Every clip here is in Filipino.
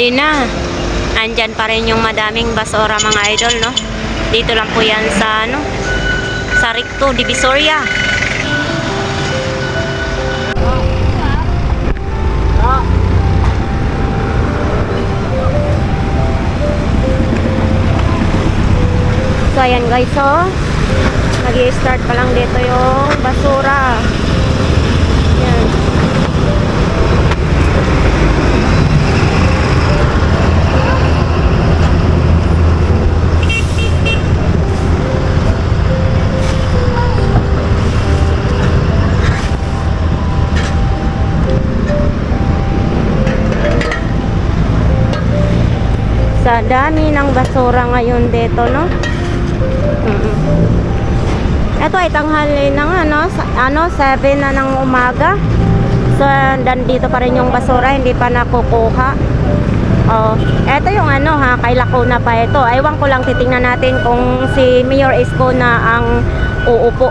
tanghali na. Andyan pa rin yung madaming basura mga idol, no? Dito lang po yan sa, ano, sa Recto, Divisoria. So, ayan guys, so, nag-i-start pa lang dito yung basura. Ayan. Sa dami ng basura ngayon dito, no? Ito ay tanghali na nga, no? 7 na ng umaga. So, dito pa rin yung basura, hindi pa nakukuha. Oh, ito yung ano ha, kay Lacuna pa ito. Ewan ko lang, titingnan natin kung si Mayor Isko na ang uupo.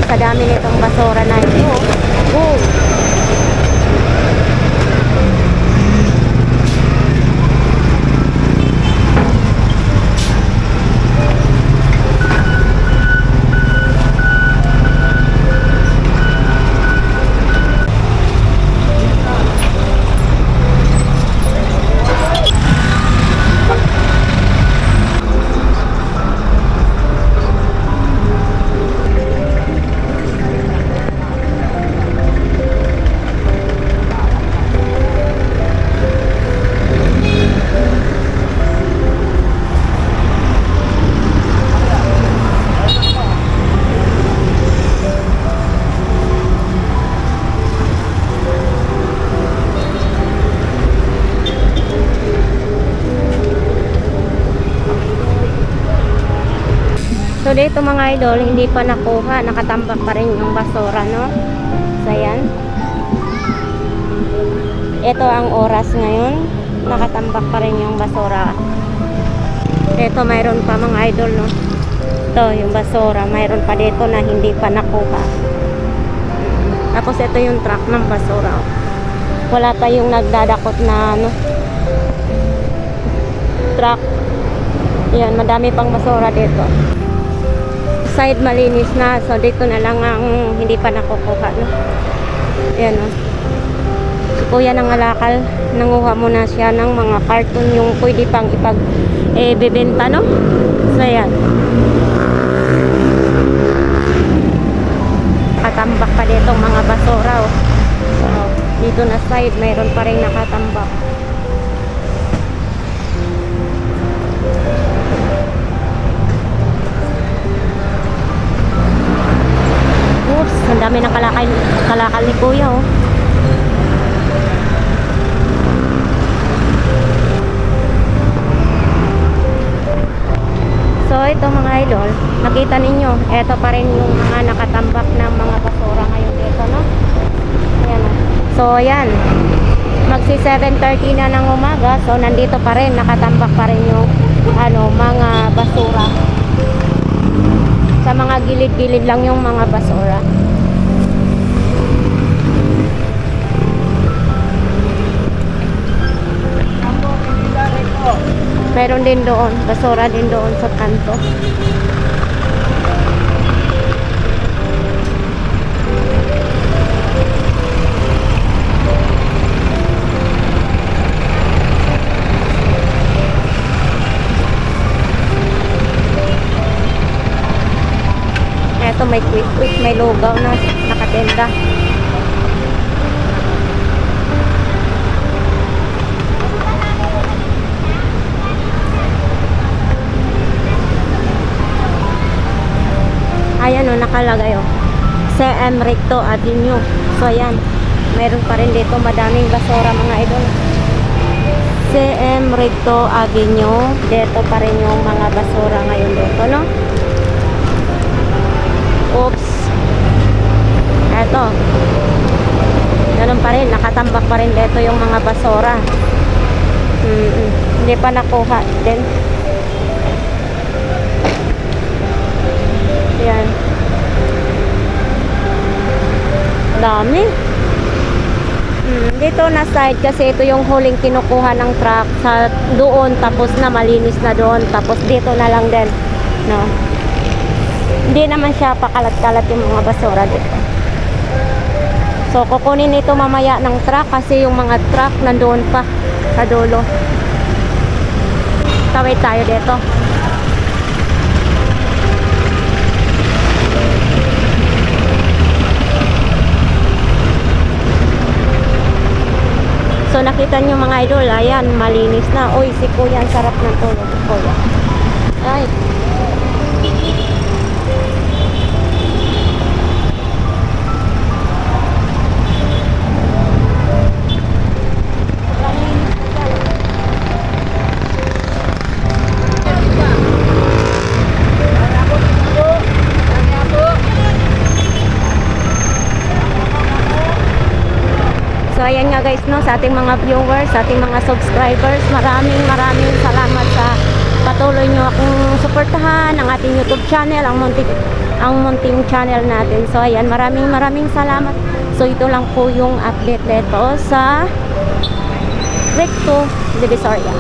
Sa dami nitong basura na ito. Oh. So dito mga idol, hindi pa nakuha, nakatambak pa rin yung basura, no? So yan. Ito ang oras ngayon, nakatambak pa rin yung basura. Ito mayroon pa mga idol, no? Ito yung basura, mayroon pa dito na hindi pa nakuha. Tapos ito yung truck ng basura. Wala pa yung nagdadakot na ano, truck. Yan, madami pang basura dito. Side malinis na, so dito na lang ang hindi pa nakukuha, no? Ayan, no? Si Kuya nangalakal, nanguha muna siya ng mga karton yung pwede pang bebenta, no? So ayan. nakatambak pa dito mga basura. Oh. So, dito na side, mayroon pa rin nakatambak. Oops, ang dami ng kalakal ni kuya. Oh. So ito mga idol, nakita ninyo, ito pa rin yung mga nakatambak ng mga basura ngayon dito, no? Ayan, oh. So ayan, magsi 7:30 na ng umaga, so nandito pa rin, nakatambak pa rin yung mga basura. Sa mga gilid-gilid lang yung mga basura. Meron din doon, basura din doon sa kanto. Eto may quick, may lugaw na nakatenda. Ayan o, nakalagay o, CM Recto Avenue. So ayan, mayroon pa rin dito madaming basura mga idol. CM Recto Avenue, dito pa rin yung mga basura ngayon dito, no? Oops. Eto, ganun pa rin, nakatambak pa rin dito yung mga basura. Hindi pa nakuha din. Yan. Dami. Dito na side kasi ito yung huling kinukuha ng truck sa doon, tapos na malinis na doon, tapos dito na lang din, no? Hindi naman siya pakalat-kalat yung mga basura dito. So kukunin ito mamaya ng truck kasi yung mga truck nandoon pa sa dulo. Tawid tayo dito. So nakita nyo mga idol, ayan, malinis na. Uy, si kuya, ang sarap ng tulog, kuya. Ay. So ayan nga guys, no, sa ating mga viewers, sa ating mga subscribers, maraming salamat sa patuloy nyo akong suportahan, ang ating YouTube channel, ang munting channel natin. So ayan, maraming salamat. So ito lang po yung update dito sa Recto Divisoria.